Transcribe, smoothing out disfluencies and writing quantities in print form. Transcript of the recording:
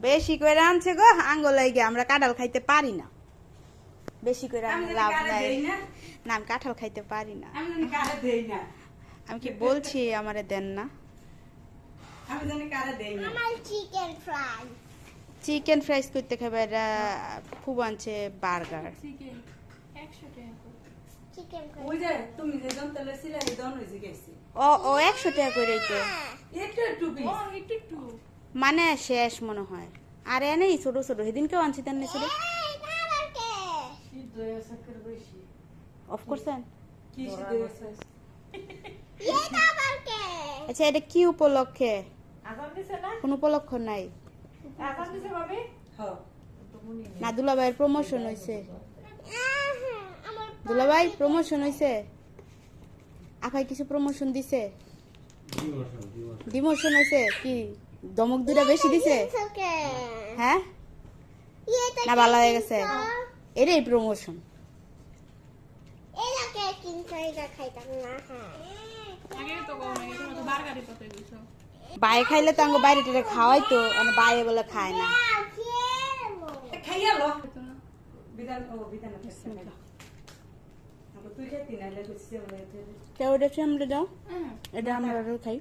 বেশি করে আনছে গো আঙ্গুল লাগে আমরা কাঁঠাল খাইতে পারি না বেশি করে লাভ নাই না আমি কাঁঠাল খাইতে পারি না আমি কি বলছি আমারে দেন না চিকেন ফ্রাইস করতে খাবে খুব আনছে বার্গার ও ও 100 টাকা করে তো মানে শেষ মনে হয় আর এনে ছোট ছোট সেদিন কেউ আনছি তেন ছোট অফ করছেন আচ্ছা এটা কি উপলক্ষে কোন উপলক্ষ নাই না দুলাভাইয়ের প্রমোশন হয়েছে দুলাভাই প্রমোশন হয়েছে আপাই কিছু প্রমোশন দিছে ডিমোশন হয়েছে কি দমক দুটা বেশি দিছে হ্যাঁ না ভালো হয়ে গেছে এটাই প্রমোশন বাইরে খাইলে তো আঙ্গ বাইরে টেরে খাওয়াই তো বাইরে বলে খায় না কেউ এটা আমরা যাও এটা আমরা খাই